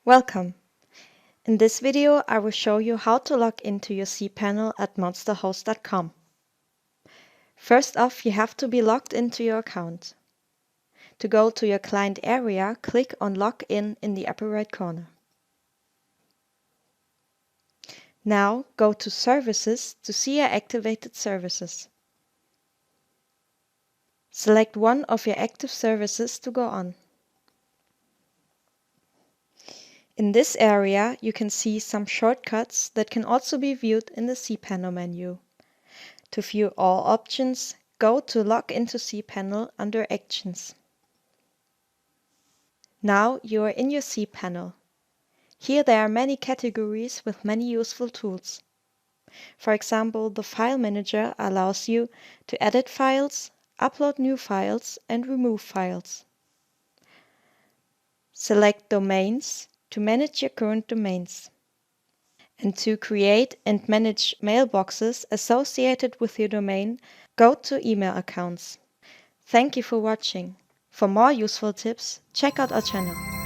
Welcome! In this video I will show you how to log into your cPanel at monsterhost.com. First off, you have to be logged into your account. To go to your client area, click on Login in the upper right corner. Now go to Services to see your activated services. Select one of your active services to go on. In this area, you can see some shortcuts that can also be viewed in the cPanel menu. To view all options, go to Log into cPanel under Actions. Now you are in your cPanel. Here there are many categories with many useful tools. For example, the File Manager allows you to edit files, upload new files, and remove files. Select Domains to manage your current domains. And to create and manage mailboxes associated with your domain, go to Email Accounts. Thank you for watching. For more useful tips, check out our channel.